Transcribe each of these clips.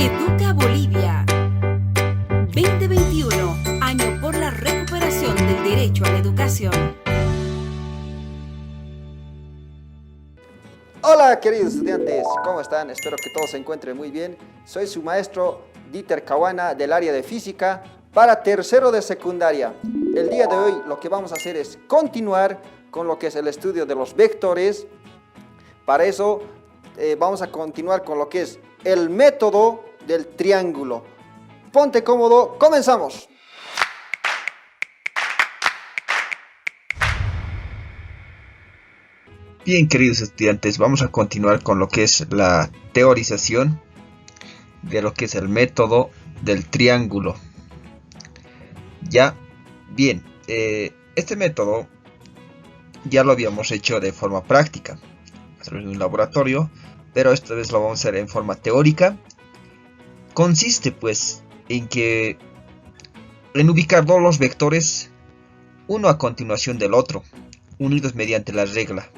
Educa Bolivia 2021, año por la recuperación del derecho a la educación. Hola queridos estudiantes, ¿cómo están? Espero que todos se encuentren muy bien. Soy su maestro Dieter Cahuana del área de física para tercero de secundaria. El día de hoy lo que vamos a hacer es continuar con lo que es el estudio de los vectores. Para eso vamos a continuar con lo que es el método del triángulo. Ponte cómodo, comenzamos. Bien, queridos estudiantes, vamos a continuar con lo que es la teorización de lo que es el método del triángulo. Ya, bien, este método ya lo habíamos hecho de forma práctica, a través de un laboratorio, pero esta vez lo vamos a hacer en forma teórica. Consiste pues en ubicar todos los vectores, uno a continuación del otro, unidos mediante la regla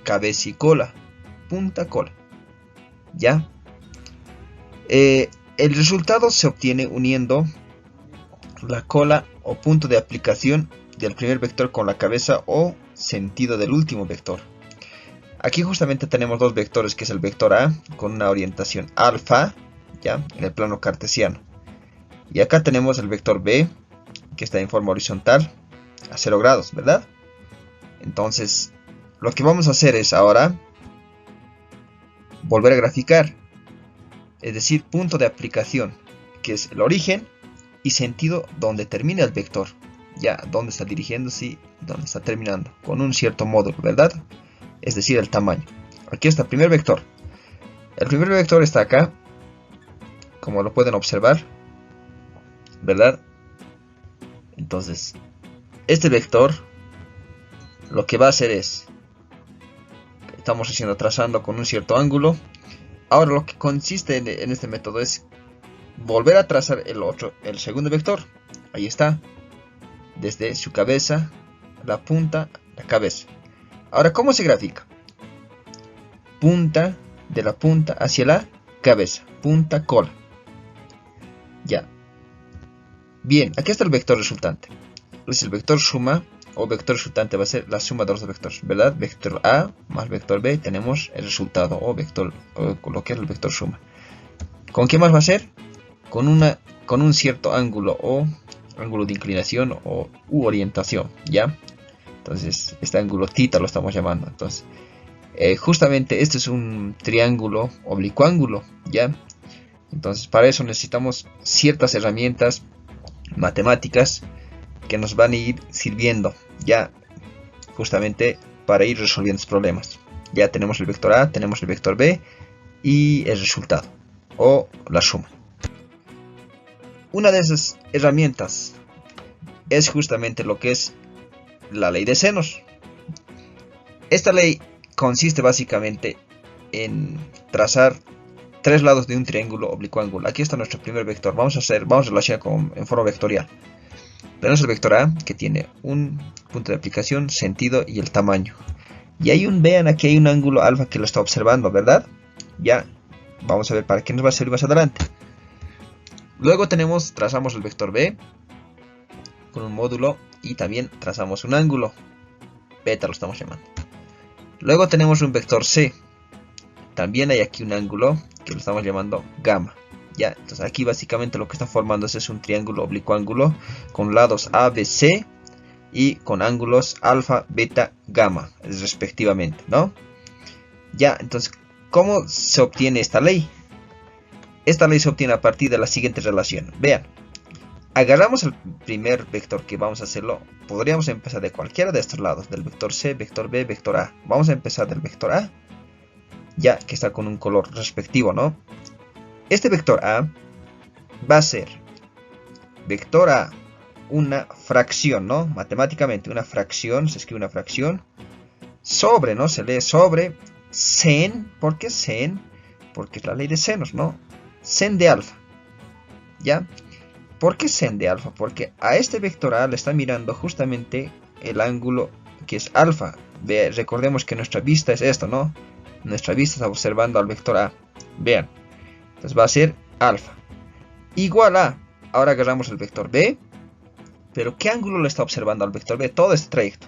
cabeza y cola, punta cola. ¿Ya? El resultado se obtiene uniendo la cola o punto de aplicación del primer vector con la cabeza o sentido del último vector. Aquí justamente tenemos dos vectores, que es el vector A con una orientación alfa, ¿ya? En el plano cartesiano. Y acá tenemos el vector B, que está en forma horizontal a 0 grados, ¿verdad? Entonces, lo que vamos a hacer es ahora volver a graficar, es decir, punto de aplicación, que es el origen, y sentido donde termina el vector, ya donde está dirigiéndose y donde está terminando, con un cierto módulo, ¿verdad? Es decir, el tamaño. Aquí está el primer vector. El primer vector está acá, como lo pueden observar, ¿verdad? Entonces, este vector lo que va a hacer es, estamos haciendo trazando con un cierto ángulo. Ahora lo que consiste en este método es volver a trazar el segundo vector. Ahí está, desde su cabeza, la punta, la cabeza. Ahora, ¿cómo se grafica? Punta, de la punta hacia la cabeza, punta cola. Ya. Bien, aquí está el vector resultante. Es el vector suma, o vector resultante va a ser la suma de los dos vectores, ¿verdad? Vector A más vector B, tenemos el resultado, o lo que es el vector suma. ¿Con qué más va a ser? Con un cierto ángulo, o ángulo de inclinación, u orientación, ¿ya? Entonces, este ángulo θ lo estamos llamando. Entonces, justamente este es un triángulo oblicuángulo, ¿ya? Entonces, para eso necesitamos ciertas herramientas matemáticas que nos van a ir sirviendo, ya, justamente para ir resolviendo estos problemas. Ya tenemos el vector A, tenemos el vector B y el resultado, o la suma. Una de esas herramientas es justamente lo que es la ley de senos. Esta ley consiste básicamente en trazar tres lados de un triángulo oblicuángulo. Aquí está nuestro primer vector. Vamos a relacionar en forma vectorial. Tenemos el vector A, que tiene un punto de aplicación, sentido y el tamaño. Y vean, aquí hay un ángulo alfa que lo está observando, ¿verdad? Ya, vamos a ver para qué nos va a servir más adelante. Luego trazamos el vector B con un módulo y también trazamos un ángulo, beta lo estamos llamando. Luego tenemos un vector C. También hay aquí un ángulo que lo estamos llamando gamma. Ya, entonces aquí básicamente lo que está formándose es un triángulo oblicuángulo con lados A, B, C y con ángulos alfa, beta, gamma respectivamente, ¿no? Ya, entonces, ¿cómo se obtiene esta ley? Esta ley se obtiene a partir de la siguiente relación. Vean, agarramos el primer vector que vamos a hacerlo. Podríamos empezar de cualquiera de estos lados, del vector C, vector B, vector A. Vamos a empezar del vector A, ya que está con un color respectivo, ¿no? Este vector A va a ser vector A, una fracción, ¿no? Matemáticamente una fracción, se escribe una fracción, sobre, ¿no? Se lee sobre sen. ¿Por qué sen? Porque es la ley de senos, ¿no? Sen de alfa, ¿ya? ¿Por qué sen de alfa? Porque a este vector A le está mirando justamente el ángulo que es alfa. Recordemos que nuestra vista es esto, ¿no? Nuestra vista está observando al vector A. Vean. Entonces va a ser alfa igual a, ahora agarramos el vector B, pero ¿qué ángulo le está observando al vector B? Todo este trayecto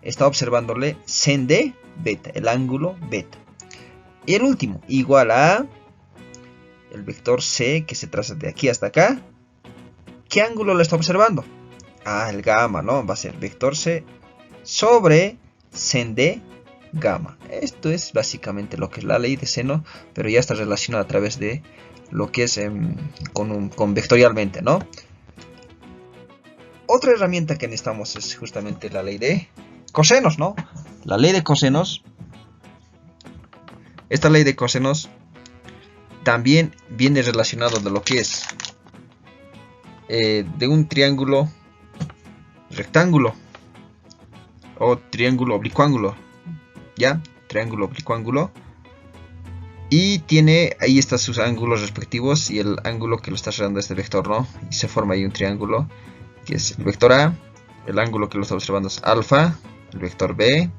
está observándole sen de beta, el ángulo beta. Y el último, igual a el vector C que se traza de aquí hasta acá. ¿Qué ángulo le está observando? Ah, el gamma, ¿no? Va a ser vector C sobre sen de gamma. Esto es básicamente lo que es la ley de seno, pero ya está relacionado a través de lo que es con vectorialmente, ¿no? Otra herramienta que necesitamos es justamente la ley de cosenos, ¿no? La ley de cosenos. Esta ley de cosenos también viene relacionado de lo que es de un triángulo rectángulo o triángulo oblicuángulo, ¿ya? Triángulo oblicuángulo. Y tiene, ahí están sus ángulos respectivos y el ángulo que lo está cerrando este vector, ¿no? Y se forma ahí un triángulo que es el vector A, el ángulo que lo está observando es alfa, el vector B,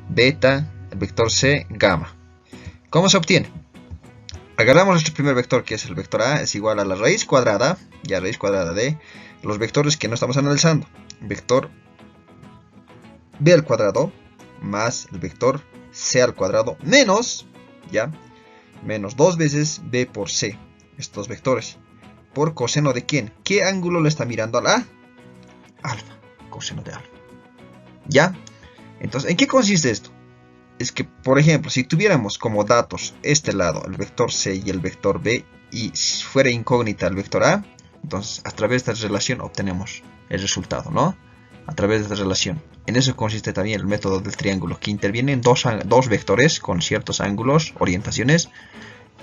beta, el vector C, gamma. ¿Cómo se obtiene? Agarramos nuestro primer vector, que es el vector A, es igual a la raíz cuadrada, ya raíz cuadrada de los vectores que no estamos analizando. Vector B al cuadrado más el vector C al cuadrado menos, ya, menos 2 veces B por C, estos vectores, por coseno de ¿quién? ¿Qué ángulo le está mirando a la? Alfa, coseno de alfa, ¿ya? Entonces, ¿en qué consiste esto? Es que, por ejemplo, si tuviéramos como datos este lado, el vector C y el vector B, y si fuera incógnita el vector A, entonces a través de esta relación obtenemos el resultado, ¿no? A través de esta relación. En eso consiste también el método del triángulo, que intervienen dos vectores con ciertos ángulos, orientaciones,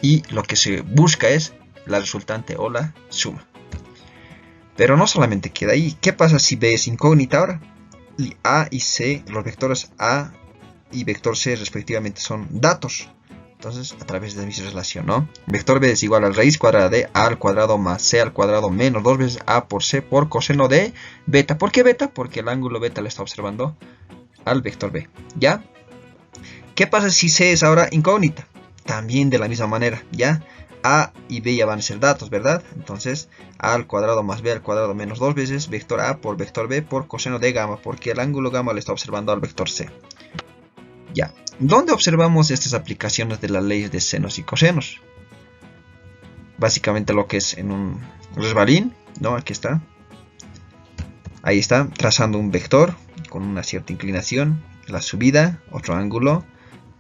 y lo que se busca es la resultante o la suma. Pero no solamente queda ahí. ¿Qué pasa si B es incógnita ahora? Y A y C, los vectores A y vector C respectivamente son datos. Entonces, a través de esa relación, ¿no? Vector B es igual a la raíz cuadrada de A al cuadrado más C al cuadrado menos 2 veces A por C por coseno de beta. ¿Por qué beta? Porque el ángulo beta le está observando al vector B, ¿ya? ¿Qué pasa si C es ahora incógnita? También de la misma manera, ¿ya? A y B ya van a ser datos, ¿verdad? Entonces, A al cuadrado más B al cuadrado menos 2 veces vector A por vector B por coseno de gamma, porque el ángulo gamma le está observando al vector C. Ya, ¿dónde observamos estas aplicaciones de las leyes de senos y cosenos? Básicamente lo que es en un resbalín, ¿no? Aquí está. Ahí está, trazando un vector con una cierta inclinación, la subida, otro ángulo,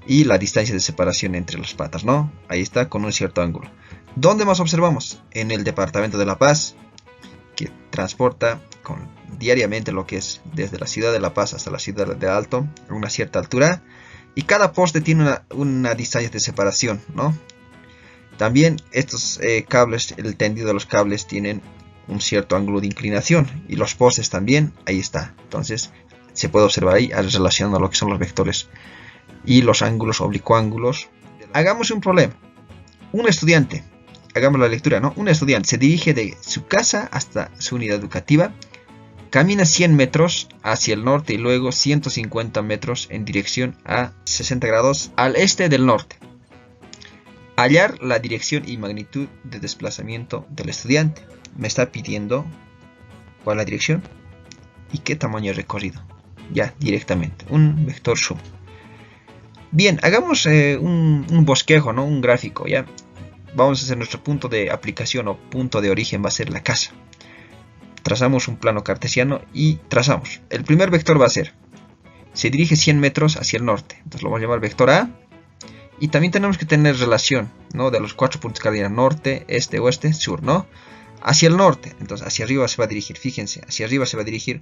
y la distancia de separación entre las patas, ¿no? Ahí está, con un cierto ángulo. ¿Dónde más observamos? En el departamento de La Paz, que transporta diariamente lo que es desde la ciudad de La Paz hasta la ciudad de Alto, a una cierta altura, y cada poste tiene una distancia de separación, ¿no? También estos cables, el tendido de los cables tienen un cierto ángulo de inclinación, y los postes también, ahí está. Entonces se puede observar ahí relacionando a lo que son los vectores y los ángulos oblicuángulos. Hagamos un problema. Un estudiante, hagamos la lectura, ¿no? Un estudiante se dirige de su casa hasta su unidad educativa, camina 100 metros hacia el norte y luego 150 metros en dirección a 60 grados al este del norte. Hallar la dirección y magnitud de desplazamiento del estudiante. Me está pidiendo cuál es la dirección y qué tamaño de recorrido. Ya, directamente. Un vector sum. Bien, hagamos un bosquejo, ¿no? Un gráfico, ¿ya? Vamos a hacer nuestro punto de aplicación o punto de origen, va a ser la casa. Trazamos un plano cartesiano y trazamos. El primer vector va a ser, se dirige 100 metros hacia el norte. Entonces lo vamos a llamar vector A. Y también tenemos que tener relación, ¿no? De los 4 puntos cardinales, norte, este, oeste, sur, ¿no? Hacia el norte, entonces hacia arriba se va a dirigir, fíjense, hacia arriba se va a dirigir.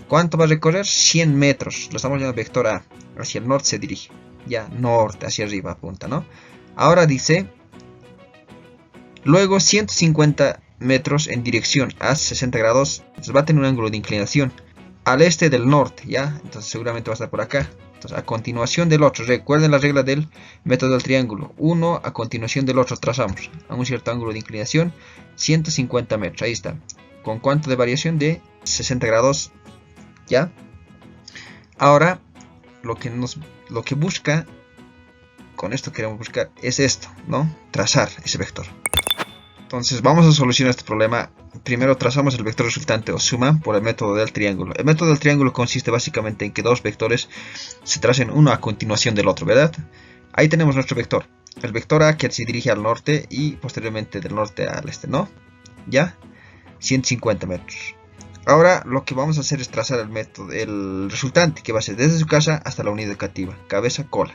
¿Cuánto va a recorrer? 100 metros, lo estamos llamando vector A. Hacia el norte se dirige, ya, norte, hacia arriba apunta, ¿no? Ahora dice, luego 150 metros en dirección a 60 grados, entonces va a tener un ángulo de inclinación al este del norte, ¿ya? Entonces seguramente va a estar por acá. Entonces a continuación del otro, recuerden la regla del método del triángulo, uno a continuación del otro trazamos a un cierto ángulo de inclinación, 150 metros, ahí está. ¿Con cuánto de variación? De 60 grados, ¿ya? Ahora, lo que busca, con esto queremos buscar, es esto, ¿no? Trazar ese vector. Entonces vamos a solucionar este problema. Primero trazamos el vector resultante o suma por el método del triángulo. El método del triángulo consiste básicamente en que dos vectores se tracen uno a continuación del otro, ¿verdad? Ahí tenemos nuestro vector. El vector A que se dirige al norte y posteriormente del norte al este, ¿no? ¿Ya? 150 metros. Ahora lo que vamos a hacer es trazar el resultante, que va a ser desde su casa hasta la unidad educativa. Cabeza, cola.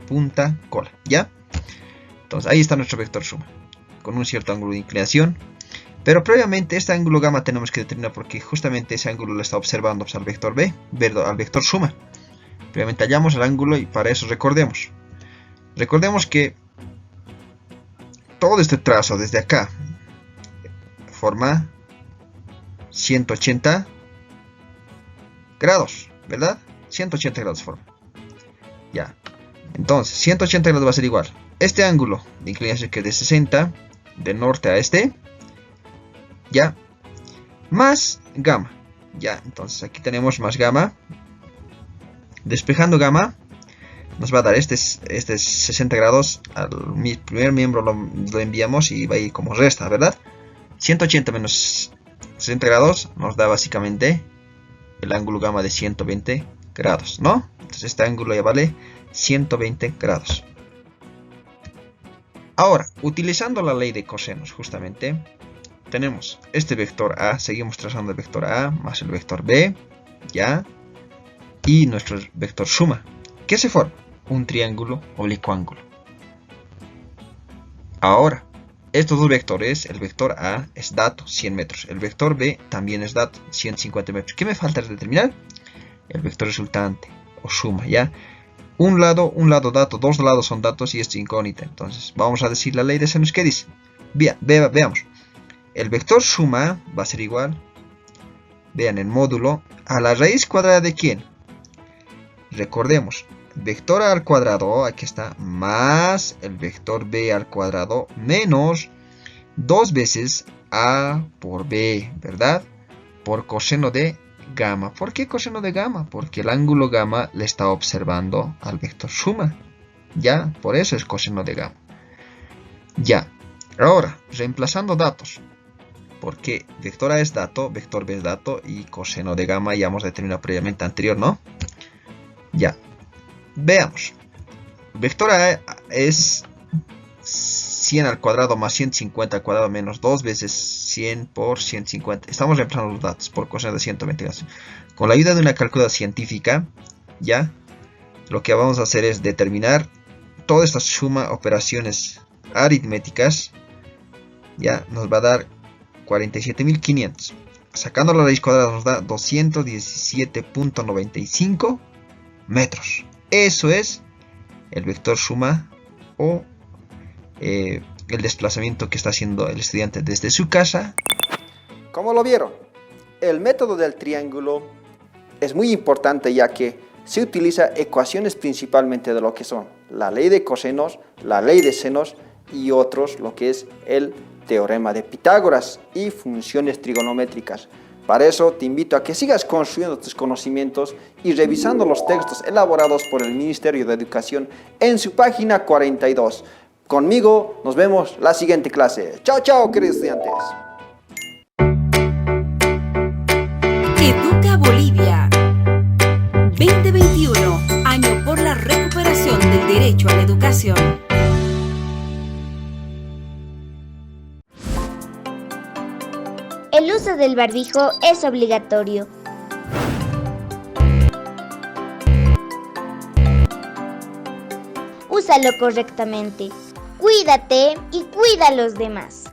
Punta, cola. ¿Ya? Entonces ahí está nuestro vector suma, con un cierto ángulo de inclinación. Pero previamente este ángulo gamma tenemos que determinar porque justamente ese ángulo lo está observando al vector B, al vector suma. Previamente hallamos el ángulo y para eso recordemos que todo este trazo desde acá forma 180 grados, ¿verdad? 180 grados forma. Ya. Entonces, 180 grados va a ser igual. Este ángulo de inclinación que es de 60, de norte a este, ya, más gamma. Ya, entonces aquí tenemos más gamma. Despejando gamma, nos va a dar este 60 grados. Al primer miembro lo enviamos y va a ir como resta, ¿verdad? 180 menos 60 grados nos da básicamente el ángulo gamma de 120 grados, ¿no? Entonces este ángulo ya vale 120 grados. Ahora, utilizando la ley de cosenos justamente, tenemos este vector A, seguimos trazando el vector A más el vector B, ya, y nuestro vector suma. ¿Qué se forma? Un triángulo oblicuángulo. Ahora, estos dos vectores, el vector A es dato, 100 metros. El vector B también es dato, 150 metros. ¿Qué me falta determinar? El vector resultante, o suma, ¿ya? Un lado dato, dos lados son datos y esto es incógnita. Entonces, vamos a decir la ley de senos. ¿Qué dice? Bien, veamos. El vector suma va a ser igual, vean el módulo, a la raíz cuadrada de ¿quién? Recordemos, vector A al cuadrado, aquí está, más el vector B al cuadrado, menos 2 veces A por B, ¿verdad? Por coseno de gamma. ¿Por qué coseno de gamma? Porque el ángulo gamma le está observando al vector suma. Ya, por eso es coseno de gamma. Ya, ahora, reemplazando datos. Porque vector A es dato, vector B es dato y coseno de gamma ya hemos determinado previamente anterior, ¿no? Ya, veamos. Vector A es 100 al cuadrado más 150 al cuadrado menos 2 veces 100 por 150. Estamos reemplazando los datos por coseno de 120 grados. Con la ayuda de una calculadora científica, ya, lo que vamos a hacer es determinar toda esta suma operaciones aritméticas. Ya, nos va a dar 47.500. Sacando la raíz cuadrada nos da 217.95 metros. Eso es el vector suma o el desplazamiento que está haciendo el estudiante desde su casa. Como lo vieron, el método del triángulo es muy importante ya que se utiliza ecuaciones principalmente de lo que son la ley de cosenos, la ley de senos y otros, lo que es el teorema de Pitágoras y funciones trigonométricas. Para eso te invito a que sigas construyendo tus conocimientos y revisando los textos elaborados por el Ministerio de Educación en su página 42. Conmigo nos vemos la siguiente clase. Chao, chao, queridos estudiantes. Educa Bolivia 2021, año por la recuperación del derecho a la educación. El uso del barbijo es obligatorio. Úsalo correctamente. Cuídate y cuida a los demás.